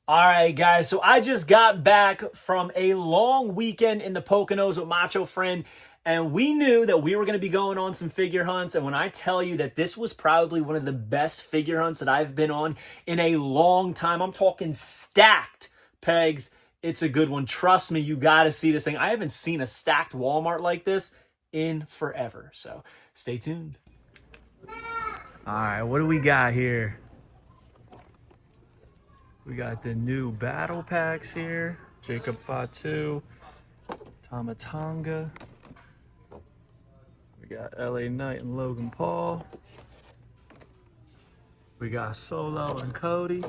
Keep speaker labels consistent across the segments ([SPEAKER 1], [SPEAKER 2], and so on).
[SPEAKER 1] All right, guys. So I just got back from a long weekend in the Poconos with Macho Friend, and we knew that we were going to be going on some figure hunts. And when I tell you that this was probably one of the best figure hunts that I've been on in a long time, I'm talking stacked pegs. It's a good one. Trust me, you got to see this thing. I haven't seen a stacked Walmart like this in forever. So stay tuned. All right, what do we got here? We got the new battle packs here. Jacob Fatu, Tamatanga. We got LA Knight and Logan Paul. We got Solo and Cody.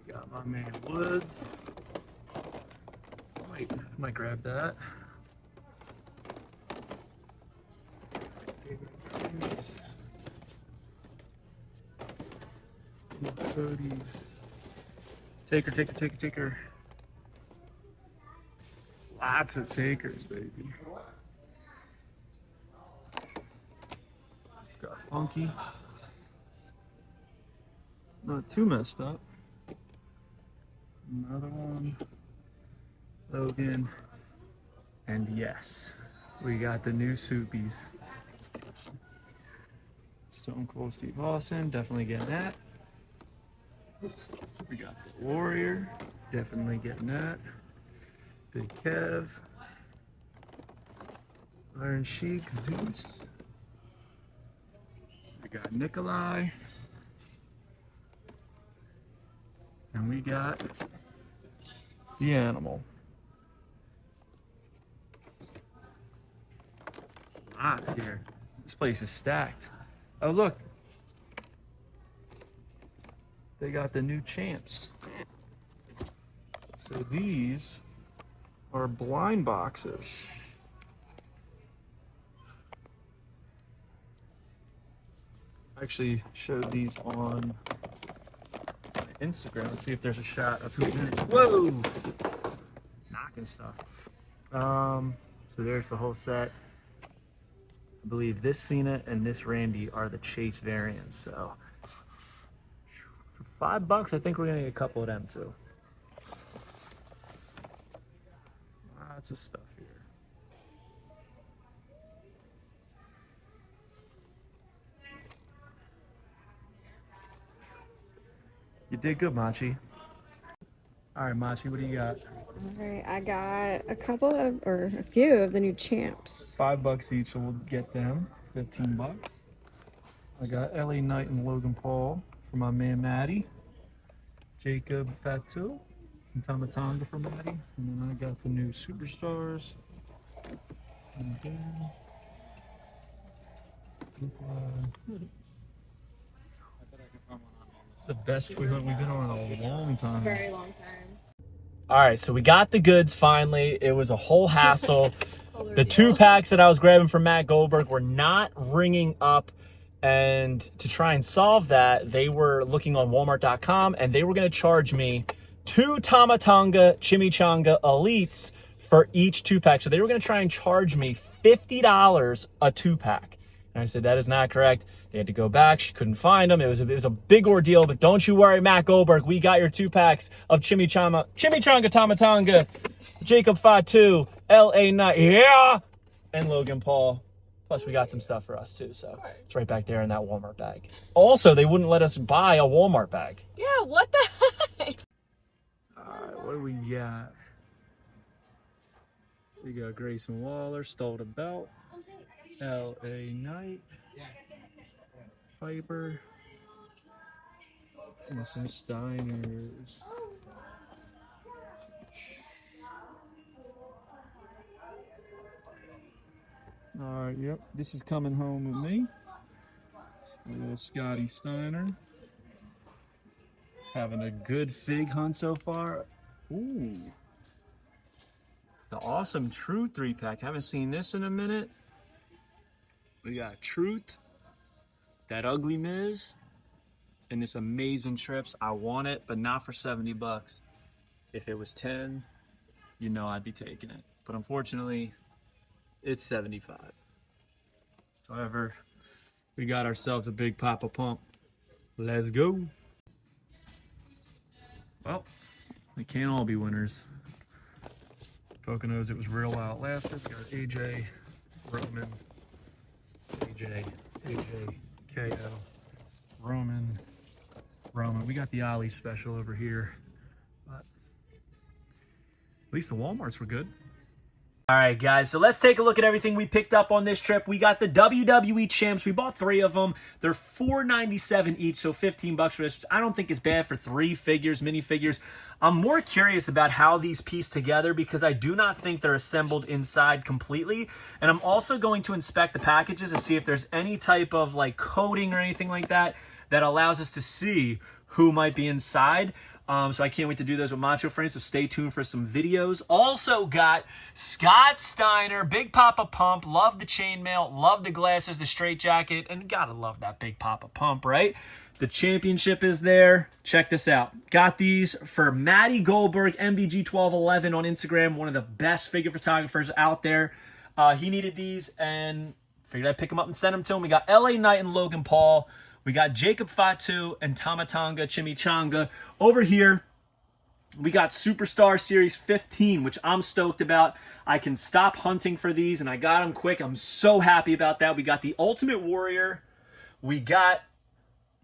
[SPEAKER 1] We got my man Woods. I might grab that. Cody's. Taker. Lots of takers, baby. Got Funky. Not too messed up. Another one. Logan. And yes, we got the new Soupies. Stone Cold Steve Austin, definitely getting that. We got the Warrior, definitely getting that. Big Kev. Iron Sheik, Zeus. We got Nikolai. And we got the Animal. Lots here. This place is stacked. Oh, look. They got the new champs. So these are blind boxes. I actually showed these on Instagram. Let's see if there's a shot of who's in it. Whoa! Knocking stuff. So there's the whole set. I believe this Cena and this Randy are the Chase variants. So for $5, I think we're gonna get a couple of them too. Lots of stuff here. You did good, Machi. All right, Machi, what do you got?
[SPEAKER 2] All right, I got a few of the new champs.
[SPEAKER 1] $5 each, so we'll get them. $15. I got LA Knight and Logan Paul for my man Maddie. Jacob Fatu and Tamatanga for Maddie. And then I got the new Superstars. And then it's the best toy hunt we've been on in a long time.
[SPEAKER 2] Very long time.
[SPEAKER 1] All right, so we got the goods finally. It was a whole hassle. The 2-packs that I was grabbing from Matt Goldberg were not ringing up. And to try and solve that, they were looking on Walmart.com and they were going to charge me 2 Tamatanga Chimichanga Elites for each 2-pack. So they were going to try and charge me $50 a 2-pack. And I said, that is not correct. They had to go back. She couldn't find them. It was a big ordeal, but don't you worry, Matt Goldberg. We got your 2-packs of Chimichanga Tamatanga, Jacob Fatu, L.A. Knight, yeah, and Logan Paul. Plus, we got some stuff for us, too, so it's right back there in that Walmart bag. Also, they wouldn't let us buy a Walmart bag.
[SPEAKER 2] Yeah, what the heck?
[SPEAKER 1] All right, what do we got? We got Grayson Waller, stole the belt. L.A. Knight. Piper. And some Steiners. All right, yep, this is coming home with me. A little Scotty Steiner. Having a good fig hunt so far. Ooh. The awesome Truth 3-pack. Haven't seen this in a minute. We got Truth, that ugly Miz, and this amazing Trips. I want it, but not for $70. If it was 10, you know I'd be taking it. But unfortunately, it's 75. However, we got ourselves a big Papa Pump. Let's go. Well, they can't all be winners. Poconos, it was real while it lasted. We got AJ, Roman, AJ, KO, Roman. We got the Ali special over here. But at least the Walmarts were good. All right, guys, so let's take a look at everything we picked up on this trip. We got the WWE Champs. We bought 3 of them. They're $4.97 each, so $15 for this, which I don't think is bad for 3 figures, minifigures. I'm more curious about how these piece together because I do not think they're assembled inside completely. And I'm also going to inspect the packages to see if there's any type of like coating or anything like that that allows us to see who might be inside. So I can't wait to do those with Macho Frames, so stay tuned for some videos. Also got Scott Steiner, Big Papa Pump, love the chainmail, love the glasses, the straight jacket, and gotta love that Big Papa Pump, right? The championship is there. Check this out. Got these for Matty Goldberg, MBG1211 on Instagram, one of the best figure photographers out there. He needed these and figured I'd pick them up and send them to him. We got LA Knight and Logan Paul. We got Jacob Fatu and Tamatanga Chimichanga. Over here, we got Superstar Series 15, which I'm stoked about. I can stop hunting for these, and I got them quick. I'm so happy about that. We got the Ultimate Warrior. We got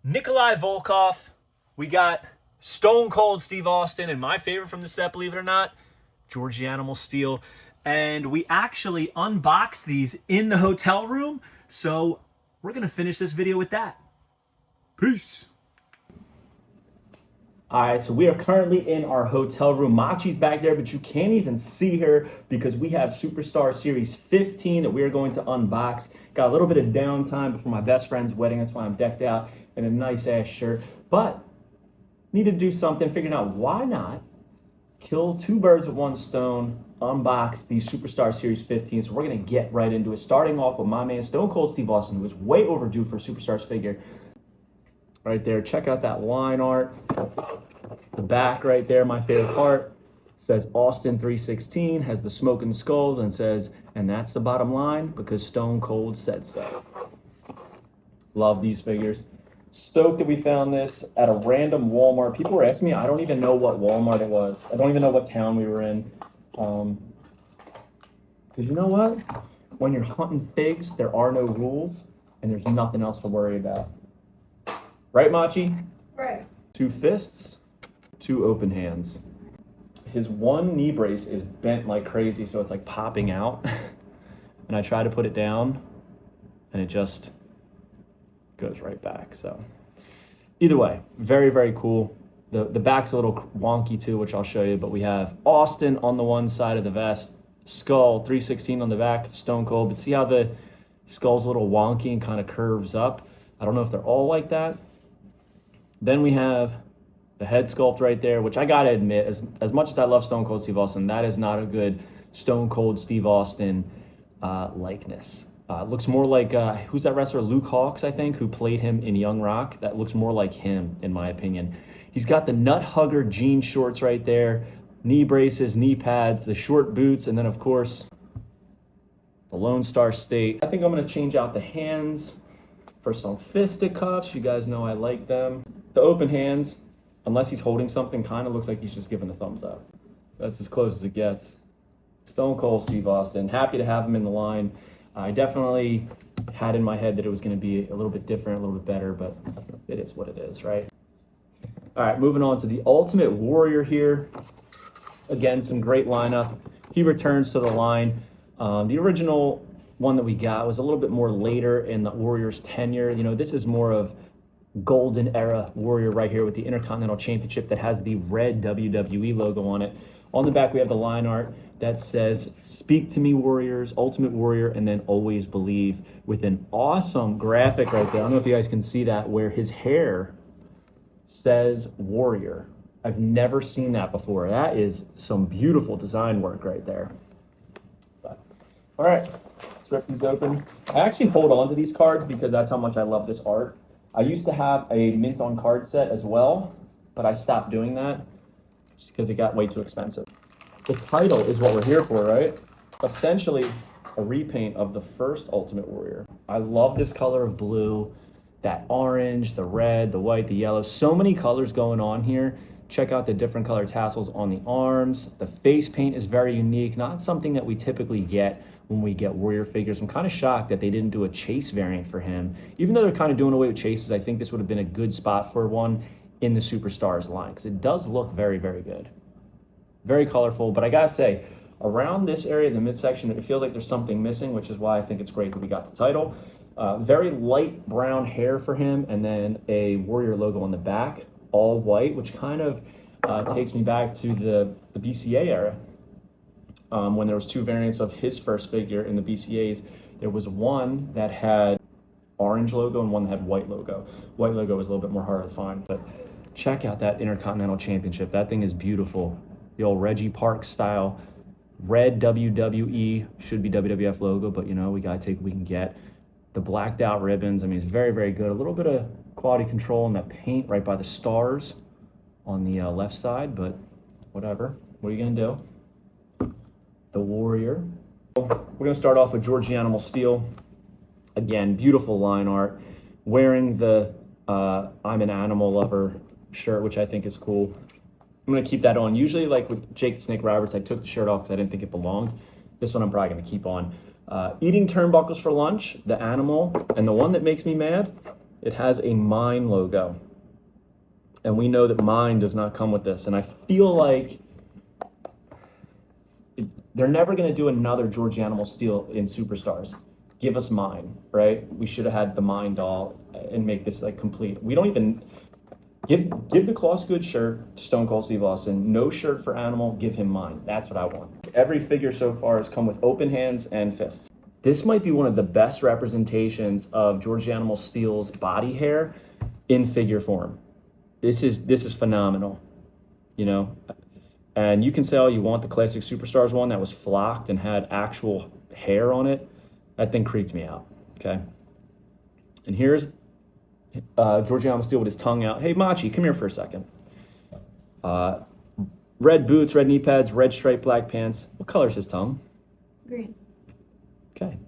[SPEAKER 1] Nikolai Volkov. We got Stone Cold Steve Austin, and my favorite from the set, believe it or not, Georgie Animal Steel. And we actually unboxed these in the hotel room, so we're going to finish this video with that. Peace. All right, so we are currently in our hotel room. Machi's back there, but you can't even see her because we have Superstar Series 15 that we are going to unbox. Got a little bit of downtime before my best friend's wedding. That's why I'm decked out in a nice-ass shirt. But need to do something, figuring out why not kill 2 birds with 1 stone, unbox the Superstar Series 15. So we're going to get right into it, starting off with my man, Stone Cold Steve Austin, who is way overdue for a Superstars figure. Right there, check out that line art. The back right there, my favorite part, says Austin 316, has the smoking skull, and says, and that's the bottom line because Stone Cold said so. Love these figures. Stoked that we found this at a random Walmart. People were asking me, I don't even know what Walmart it was. I don't even know what town we were in. Because you know what? When you're hunting figs, there are no rules, and there's nothing else to worry about. Right, Machi?
[SPEAKER 2] Right.
[SPEAKER 1] 2 fists, 2 open hands. His 1 knee brace is bent like crazy, so it's like popping out. And I try to put it down, and it just goes right back. So either way, very, very cool. The back's a little wonky too, which I'll show you, but we have Austin on the one side of the vest, skull 316 on the back, Stone Cold. But see how the skull's a little wonky and kind of curves up? I don't know if they're all like that. Then we have the head sculpt right there, which I gotta admit, as much as I love Stone Cold Steve Austin, that is not a good Stone Cold Steve Austin likeness. Looks more like, who's that wrestler? Luke Hawx, I think, who played him in Young Rock. That looks more like him, in my opinion. He's got the nut hugger jean shorts right there, knee braces, knee pads, the short boots, and then, of course, the Lone Star State. I think I'm gonna change out the hands for some fisticuffs. You guys know I like them. The open hands, unless he's holding something, kind of looks like he's just giving a thumbs up. That's as close as it gets. Stone Cold Steve Austin. Happy to have him in the line. I definitely had in my head that it was going to be a little bit different, a little bit better, but it is what it is, right? All right, moving on to the Ultimate Warrior here. Again, some great lineup. He returns to the line. The original one that we got was a little bit more later in the Warriors' tenure. You know, this is more of golden era Warrior right here with the Intercontinental Championship that has the red WWE logo on it. On the back, we have the line art that says, "Speak to me, Warriors, Ultimate Warrior, and then always believe," with an awesome graphic right there. I don't know if you guys can see that, where his hair says Warrior. I've never seen that before. That is some beautiful design work right there. But, all right, let's rip these open. I actually hold on to these cards because that's how much I love this art. I used to have a mint on card set as well, but I stopped doing that just because it got way too expensive. The title is what we're here for, right? Essentially, a repaint of the first Ultimate Warrior. I love this color of blue, that orange, the red, the white, the yellow. So many colors going on here. Check out the different color tassels on the arms. The face paint is very unique, not something that we typically get when we get warrior figures. I'm kind of shocked that they didn't do a chase variant for him. Even though they're kind of doing away with chases, I think this would have been a good spot for one in the Superstars line, because it does look very, very good. Very colorful, but I gotta say, around this area, the midsection, it feels like there's something missing, which is why I think it's great that we got the title. Very light brown hair for him, and then a warrior logo on the back, all white, which kind of takes me back to the BCA era, when there was two variants of his first figure in the BCAs. There was one that had orange logo and one that had white logo. White logo was a little bit more harder to find, but check out that Intercontinental Championship. That thing is beautiful. The old Reggie Park style. Red WWE, should be WWF logo, but you know, we gotta take what we can get. The blacked out ribbons, I mean, it's very, very good. A little bit of quality control in that paint right by the stars on the left side, but whatever. What are you gonna do? The Warrior. We're gonna start off with George the Animal Steel. Again, beautiful line art. Wearing the I'm an Animal Lover shirt, which I think is cool. I'm gonna keep that on. Usually, like with Jake the Snake Roberts, I took the shirt off because I didn't think it belonged. This one I'm probably gonna keep on. Eating turnbuckles for lunch, the animal, and the one that makes me mad, it has a Mine logo. And we know that Mine does not come with this. And I feel like they're never gonna do another George the Animal Steel in Superstars. Give us Mine, right? We should have had the Mine doll and make this like complete. We don't even give the Cloth Good shirt to Stone Cold Steve Austin. No shirt for Animal, give him Mine. That's what I want. Every figure so far has come with open hands and fists. This might be one of the best representations of George the Animal Steel's body hair in figure form. This is phenomenal, you know? And you can say all you want, the classic Superstars one that was flocked and had actual hair on it. That thing creeped me out, okay? And here's George the Animal Steel with his tongue out. Hey, Machi, come here for a second. Red boots, red knee pads, red striped black pants. What color's his tongue?
[SPEAKER 2] Green.
[SPEAKER 1] Okay,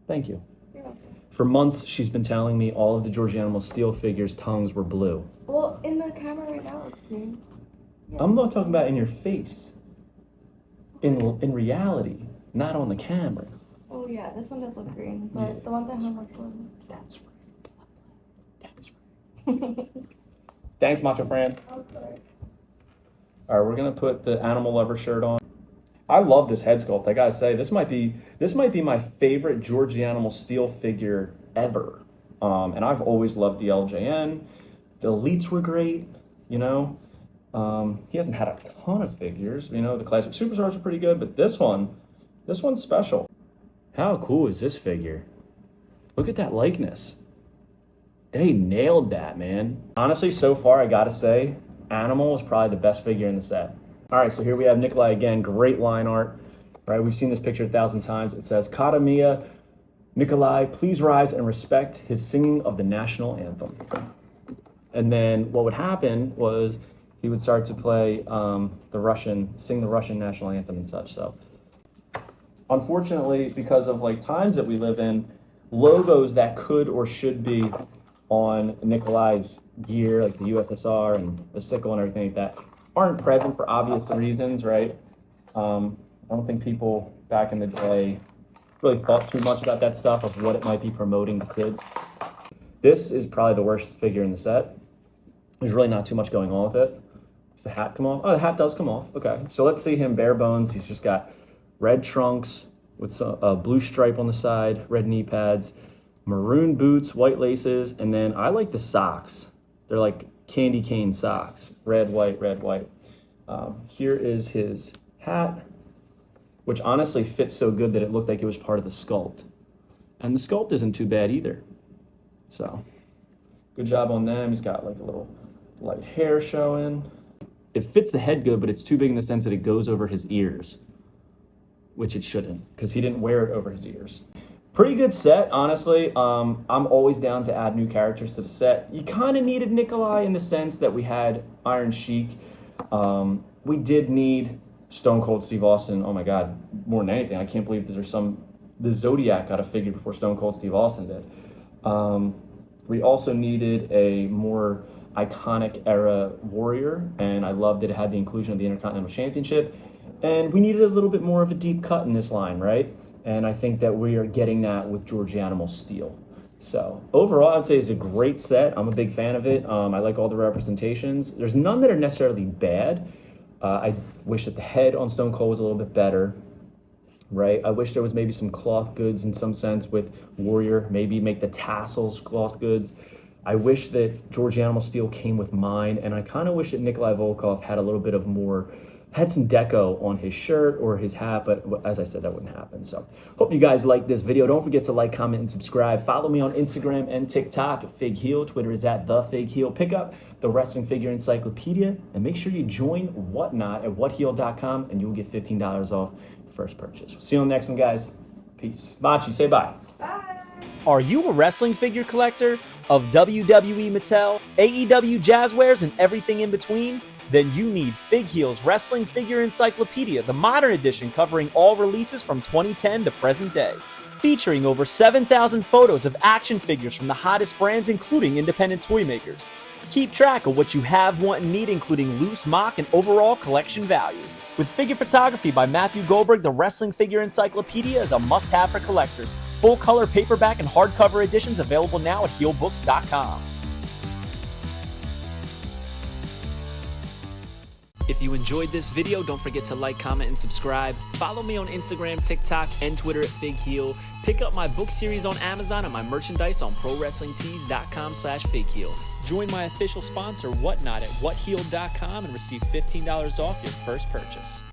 [SPEAKER 1] thank you.
[SPEAKER 2] You're welcome.
[SPEAKER 1] For months, she's been telling me all of the George the Animal Steel figures' tongues were blue.
[SPEAKER 2] Well, in the camera right now, it's green. Yeah,
[SPEAKER 1] I'm not talking about in your face. In reality, not on the camera.
[SPEAKER 2] Oh yeah, this one does look green, but the ones I have look blue.
[SPEAKER 1] That's right. That's right. Thanks, Macho Fran.
[SPEAKER 2] Okay.
[SPEAKER 1] All right, we're gonna put the Animal Lover shirt on. I love this head sculpt. I gotta say, this might be my favorite George the Animal Steel figure ever. And I've always loved the LJN. The Elites were great, you know. He hasn't had a ton of figures. You know, the classic Superstars are pretty good, but this one's special. How cool is this figure? Look at that likeness. They nailed that, man. Honestly, so far, I gotta say, Animal is probably the best figure in the set. All right, so here we have Nikolai again. Great line art, right? We've seen this picture 1,000 times. It says, Kata Mia, Nikolai, please rise and respect his singing of the national anthem. And then what would happen was he would start to play sing the Russian national anthem and such. So unfortunately, because of like times that we live in, logos that could or should be on Nikolai's gear, like the USSR and the sickle and everything like that, aren't present for obvious reasons, right? I don't think people back in the day really thought too much about that stuff of what it might be promoting to kids. This is probably the worst figure in the set. There's really not too much going on with it. Does the hat come off? Oh, the hat does come off. Okay, so let's see him bare bones. He's just got red trunks with a blue stripe on the side, red knee pads, maroon boots, white laces, and then I like the socks. They're like candy cane socks. Red, white, red, white. Here is his hat, which honestly fits so good that it looked like it was part of the sculpt. And the sculpt isn't too bad either. So, good job on them. He's got like a little light hair showing. It fits the head good, but it's too big in the sense that it goes over his ears, which it shouldn't, because he didn't wear it over his ears. Pretty good set, honestly. I'm always down to add new characters to the set. You kind of needed Nikolai in the sense that we had Iron Sheik. We did need Stone Cold Steve Austin. Oh my God, more than anything, I can't believe that the Zodiac got a figure before Stone Cold Steve Austin did. We also needed a more iconic era Warrior, and I loved that it had the inclusion of the Intercontinental Championship. And we needed a little bit more of a deep cut in this line, right? And I think that we are getting that with George Animal Steel. So overall, I'd say it's a great set. I'm a big fan of it. I like all the representations. There's none that are necessarily bad. I wish that the head on Stone Cold was a little bit better, right? I wish there was maybe some cloth goods in some sense with Warrior. Maybe make the tassels cloth goods. I wish that George Animal Steel came with mine, and I kind of wish that Nikolai Volkov had a little bit of more, had some deco on his shirt or his hat, but as I said, that wouldn't happen. So hope you guys liked this video. Don't forget to like, comment, and subscribe. Follow me on Instagram and TikTok at Fig Heel. Twitter is at The Fig Heel. Pick up the Wrestling Figure Encyclopedia, and make sure you join Whatnot at whatheel.com, and you will get $15 off first purchase. We'll see you on the next one, guys. Peace. Machi, say bye.
[SPEAKER 2] Bye.
[SPEAKER 1] Are you a wrestling figure collector of WWE, Mattel, AEW, Jazzwares, and everything in between? Then you need Fig Heel's Wrestling Figure Encyclopedia, the modern edition covering all releases from 2010 to present day. Featuring over 7,000 photos of action figures from the hottest brands, including independent toy makers. Keep track of what you have, want, and need, including loose, mock, and overall collection value. With figure photography by Matthew Goldberg, the Wrestling Figure Encyclopedia is a must-have for collectors. Full-color paperback and hardcover editions available now at heelbooks.com. If you enjoyed this video, don't forget to like, comment, and subscribe. Follow me on Instagram, TikTok, and Twitter at Fig Heel. Pick up my book series on Amazon and my merchandise on ProWrestlingTees.com/FigHeel. Join my official sponsor, Whatnot, at whatheel.com and receive $15 off your first purchase.